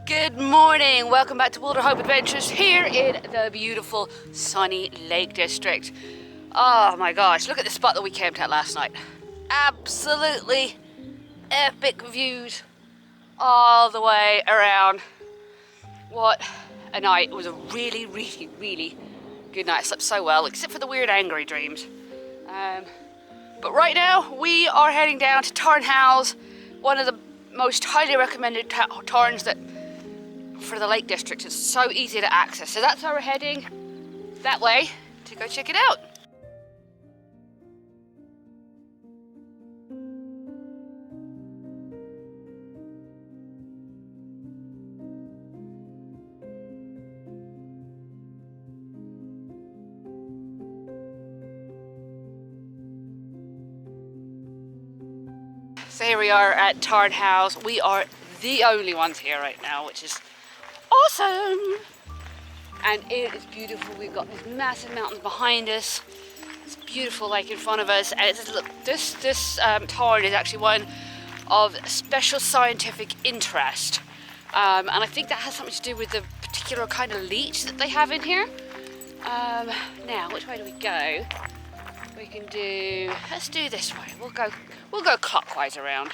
Good morning, welcome back to Wilder Hope Adventures here in the beautiful sunny Lake District. Oh my gosh, look at the spot that we camped at last night. Absolutely epic views all the way around. What a night. It was a really good night. I slept so well, except for the weird angry dreams. But right now we are heading down to Tarn Hows, one of the most highly recommended tarns that for the Lake District. It's so easy to access. So that's why we're heading that way to go check it out. So here we are at Tarn Hows. We are the only ones here right now, which is awesome. And it is beautiful. We've got these massive mountains behind us. It's a beautiful lake in front of us. And it's, look, this tarn is actually one of special scientific interest. And I think that has something to do with the particular kind of leech that they have in here. Now, which way do we go? We can do, let's do this way. We'll go clockwise around.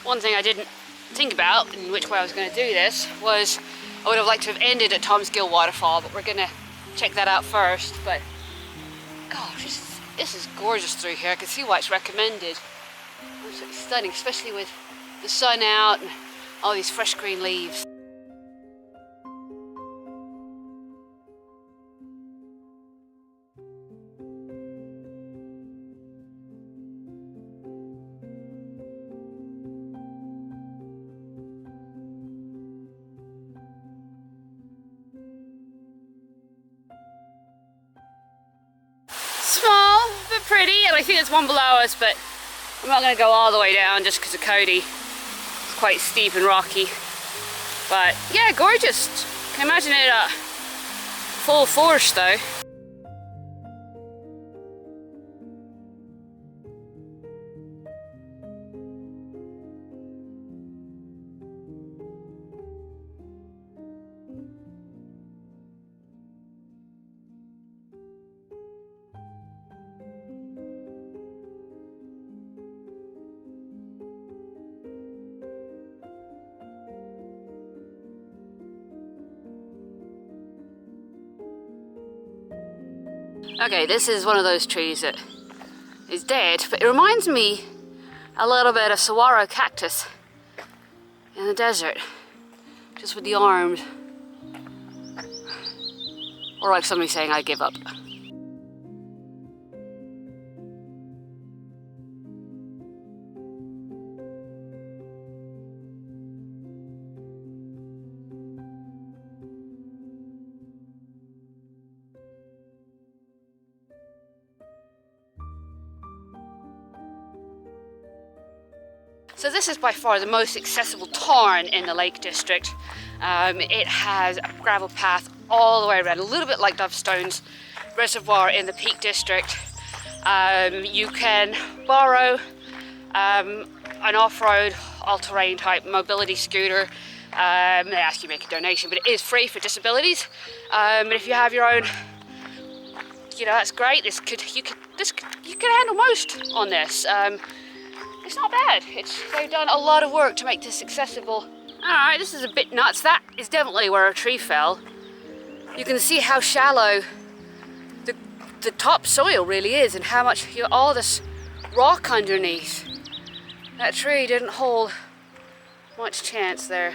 One thing I didn't think about in which way I was going to do this was I would have liked to have ended at Tom's Gill Waterfall, but we're going to check that out first. But gosh, this is gorgeous through here. I can see why it's recommended. Absolutely stunning, especially with the sun out and all these fresh green leaves. Small, but pretty, and I think there's one below us, but I'm not going to go all the way down just because of Cody. It's quite steep and rocky. But yeah, gorgeous. Can you imagine it full force though. Okay, this is one of those trees that is dead, but it reminds me a little bit of saguaro cactus in the desert, just with the arms. Or like somebody saying, I give up. So this is by far the most accessible tarn in the Lake District. It has a gravel path all the way around, a little bit like Dovestone's Reservoir in the Peak District. You can borrow an off-road, all-terrain type mobility scooter. They ask you to make a donation, but it is free for disabilities. And if you have your own, you know, that's great. You can handle most on this. It's not bad. They've done a lot of work to make this accessible. Alright, this is a bit nuts. That is definitely where a tree fell. You can see how shallow the top soil really is and how much, you know, all this rock underneath. That tree didn't hold much chance there.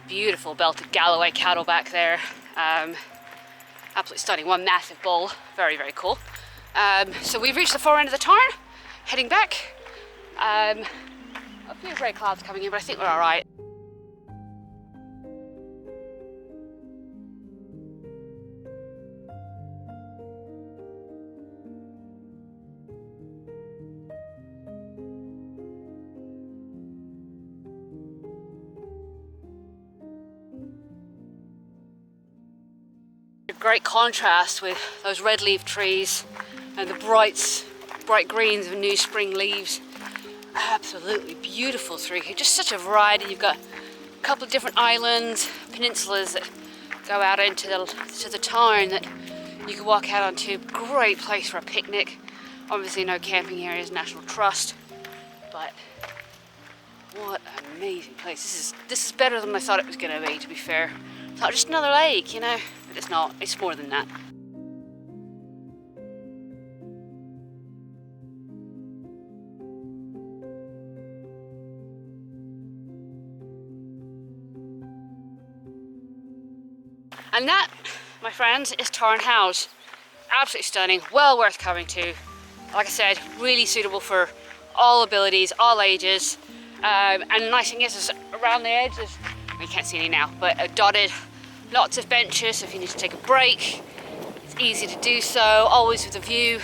Beautiful belted Galloway cattle back there. Absolutely stunning. One massive bull. Very cool. So we've reached the far end of the tarn, heading back. A few grey clouds coming in, but I think we're all right. A great contrast with those red leaf trees and the bright greens of new spring leaves. Absolutely beautiful through here. Just such a variety. You've got a couple of different islands, peninsulas that go out into the Tarn that you can walk out onto. Great place for a picnic. Obviously no camping areas, National Trust, but what an amazing place. This is better than I thought it was going to be, to be fair. I thought just another lake, you know, but it's not. It's more than that. And that, my friends, is Tarn Hows. Absolutely stunning, well worth coming to. Like I said, really suitable for all abilities, all ages. And the nice thing is around the edges, you can't see any now, but dotted, lots of benches if you need to take a break. It's easy to do so, always with a view.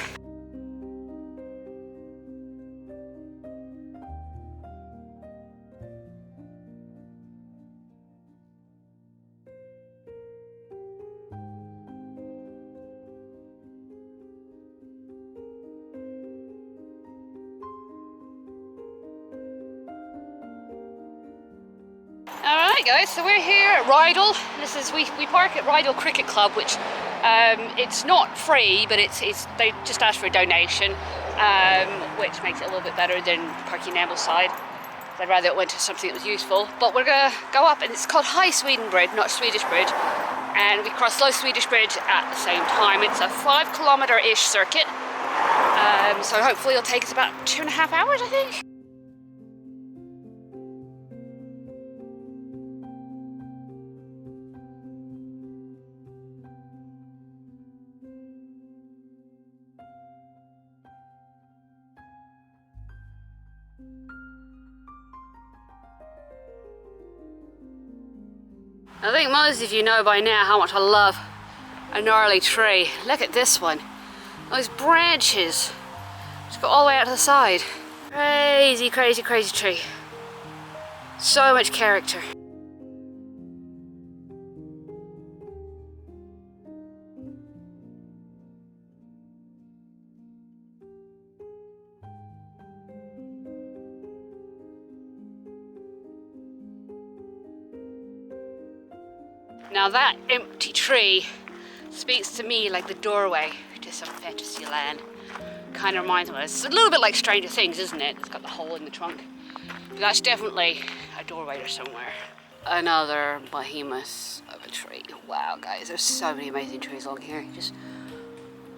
Alright guys, so we're here at Rydal. We park at Rydal Cricket Club, which it's not free, but they just ask for a donation, which makes it a little bit better than parking Ambleside. I'd rather it went to something that was useful. But we're gonna go up, and it's called High Sweden Bridge, not Swedish Bridge, and we cross Low Swedish Bridge at the same time. It's a 5 kilometre-ish circuit, so hopefully it'll take us about 2.5 hours, I think. I think most of you know by now how much I love a gnarly tree. Look at this one. Those branches just go all the way out to the side. Crazy, crazy, crazy tree. So much character. Now that empty tree speaks to me like the doorway to some fantasy land. Kind of reminds me, it's a little bit like Stranger Things, isn't it? It's got the hole in the trunk. But that's definitely a doorway to somewhere. Another behemoth of a tree. Wow guys, there's so many amazing trees along here. You just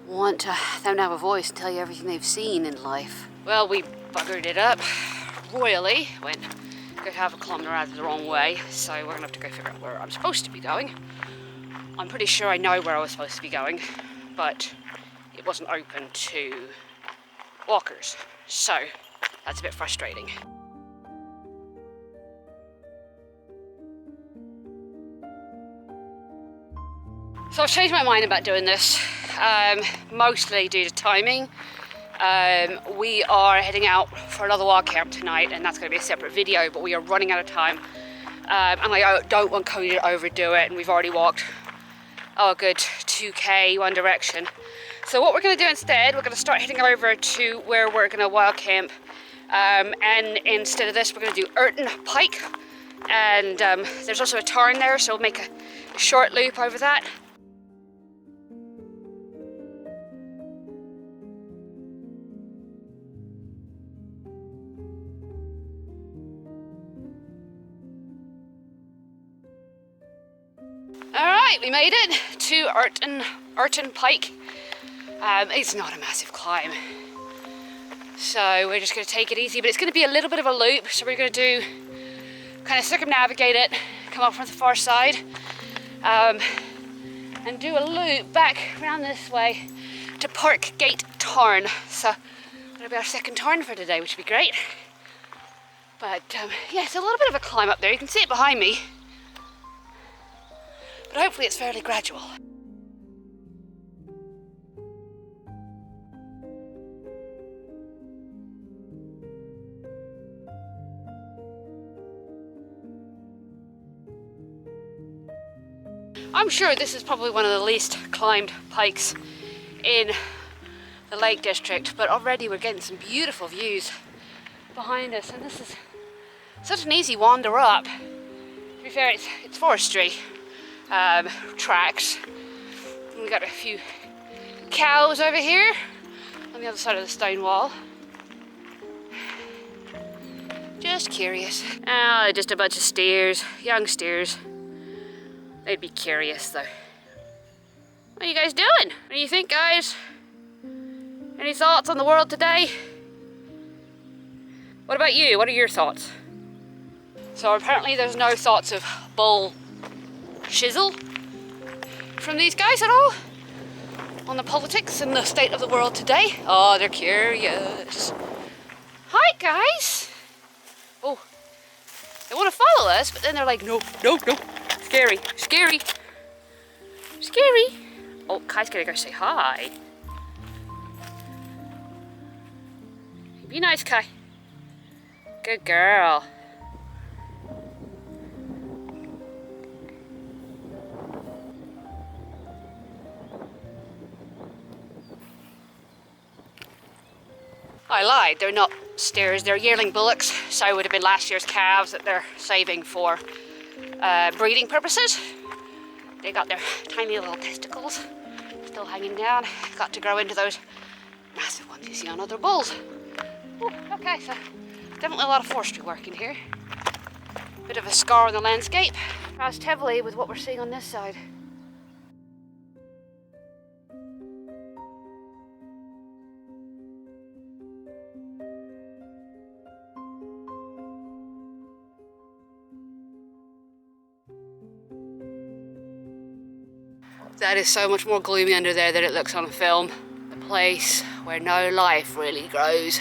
want them to have a voice and tell you everything they've seen in life. Well, we buggered it up royally. Went half a kilometre out of the wrong way, so we're gonna have to go figure out where I'm supposed to be going. I'm pretty sure I know where I was supposed to be going, but it wasn't open to walkers, so that's a bit frustrating. So I've changed my mind about doing this, mostly due to timing. We are heading out for another walk camp tonight, and that's going to be a separate video, but we are running out of time, and I don't want Cody to overdo it, and we've already walked a good 2k one direction. So what we're going to do instead, we're going to start heading over to where we're going to wild camp, and instead of this we're going to do Irton Pike, and there's also a tarn there, so we'll make a short loop over that. Alright, we made it to Irton Pike. It's not a massive climb, so we're just going to take it easy, but it's going to be a little bit of a loop, so we're going to kind of circumnavigate it, come up from the far side, and do a loop back around this way to Parkgate Tarn. So that'll be our second tarn for today, which would be great. But yeah, it's a little bit of a climb up there. You can see it behind me. But hopefully it's fairly gradual. I'm sure this is probably one of the least climbed pikes in the Lake District, but already we're getting some beautiful views behind us, and this is such an easy wander up. To be fair, it's forestry tracks. We got a few cows over here on the other side of the stone wall. Just curious. Oh, just a bunch of steers, young steers. They'd be curious though. What are you guys doing? What do you think, guys? Any thoughts on the world today? What about you? What are your thoughts? So apparently there's no thoughts of bull shizzle from these guys at all on the politics and the state of the world today. Oh, they're curious. Hi, guys. Oh, they want to follow us, but then they're like, no, no, no. Scary, scary, scary. Oh, Kai's gonna go say hi. Be nice, Kai. Good girl. I lied, they're not steers, they're yearling bullocks, so it would have been last year's calves that they're saving for breeding purposes. They got their tiny little testicles still hanging down, got to grow into those massive ones you see on other bulls. Ooh, okay, so definitely a lot of forestry work in here. Bit of a scar on the landscape. Contrast heavily with what we're seeing on this side. That is so much more gloomy under there than it looks on film. The place where no life really grows.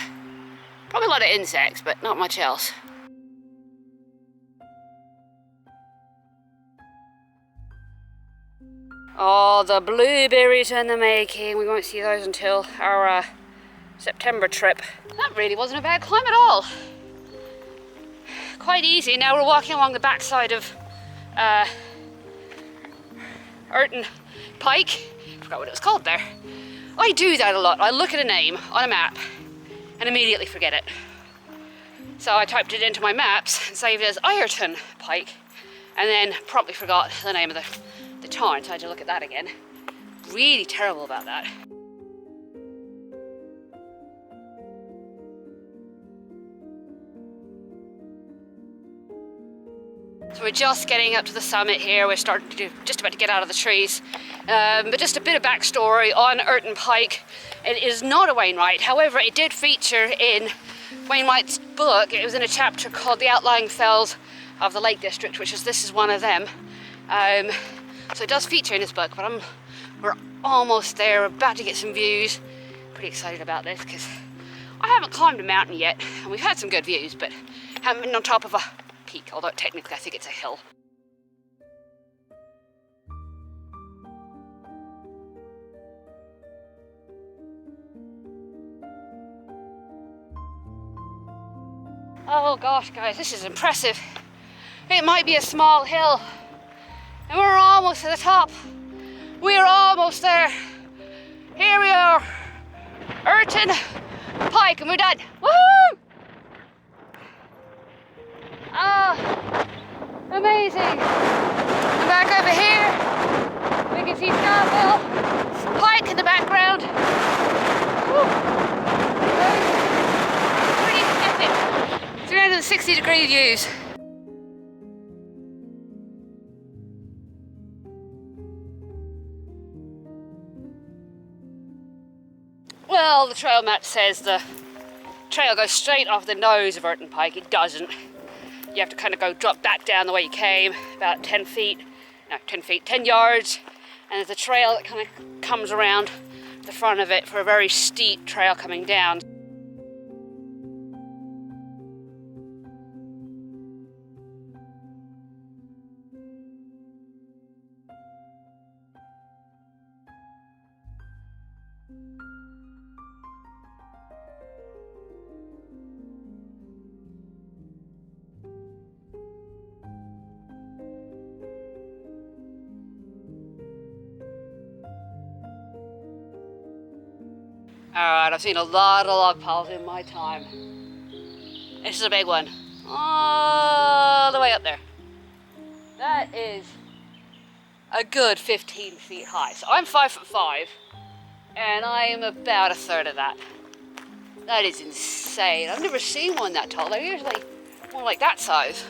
Probably a lot of insects, but not much else. Oh, the blueberries in the making. We won't see those until our September trip. That really wasn't a bad climb at all. Quite easy. Now we're walking along the backside of Irton Pike. I forgot what it was called there. I do that a lot. I look at a name on a map and immediately forget it. So I typed it into my maps and saved it as Irton Pike, and then promptly forgot the name of the tarn, so I had to look at that again. Really terrible about that. So we're just getting up to the summit here. We're just about to get out of the trees. But just a bit of backstory on Irton Pike. It is not a Wainwright. However, it did feature in Wainwright's book. It was in a chapter called The Outlying Fells of the Lake District, this is one of them. So it does feature in his book, but we're almost there. We're about to get some views. Pretty excited about this because I haven't climbed a mountain yet, and we've had some good views, but haven't been on top of a peak, although technically I think it's a hill. Oh gosh, guys, this is impressive. It might be a small hill, and we're almost to the top. We're almost there. Here we are, Irton Pike, and we're done. Woohoo! Ah, amazing. And back over here, we can see Starville Pike in the background. Woo. Pretty epic. 360-degree views. Well, the trail map says the trail goes straight off the nose of Irton Pike. It doesn't. You have to kind of drop back down the way you came, about 10 yards, and there's a trail that kind of comes around the front of it for a very steep trail coming down. Alright, I've seen a lot of log piles in my time. This is a big one. All the way up there. That is a good 15 feet high. So I'm 5'5", and I am about a third of that. That is insane. I've never seen one that tall. They're usually more like that size.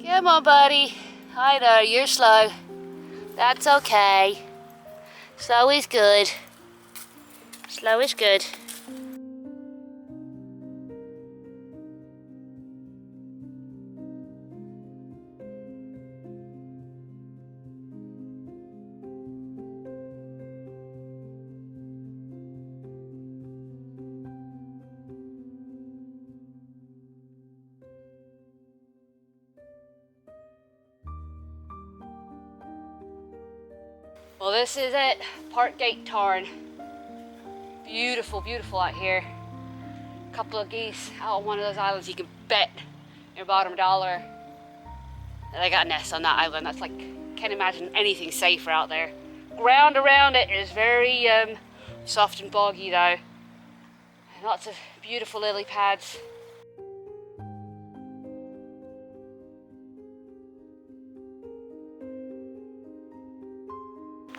Come on, buddy. Hi there, you're slow. That's okay. Slow is good. Slow is good. Well, this is it, Parkgate Tarn. Beautiful, beautiful out here. A couple of geese out on one of those islands. You can bet your bottom dollar that they got nests on that island. That's like, can't imagine anything safer out there. Ground around it is very soft and boggy though. Lots of beautiful lily pads.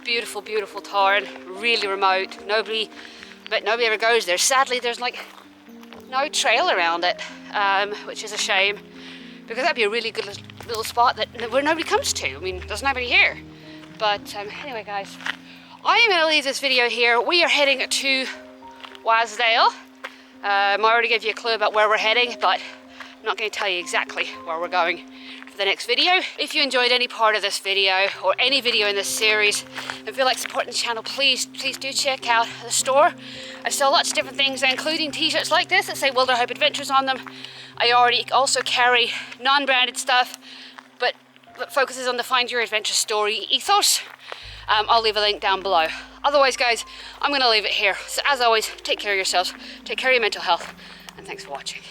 Beautiful, beautiful Tarn, really remote. Nobody ever goes there. Sadly, there's like no trail around it, which is a shame, because that'd be a really good little spot where nobody comes to. I mean, there's nobody here. But anyway, guys, I am going to leave this video here. We are heading to Wasdale. I already gave you a clue about where we're heading, but I'm not going to tell you exactly where we're going for the next video. If you enjoyed any part of this video or any video in this series and feel like supporting the channel, please do check out the store. I sell lots of different things, including t-shirts like this that say Wilder Hope Adventures on them. I already also carry non-branded stuff, but focuses on the Find Your Adventure story ethos. I'll leave a link down below. Otherwise, guys, I'm going to leave it here. So as always, take care of yourselves, take care of your mental health, and thanks for watching.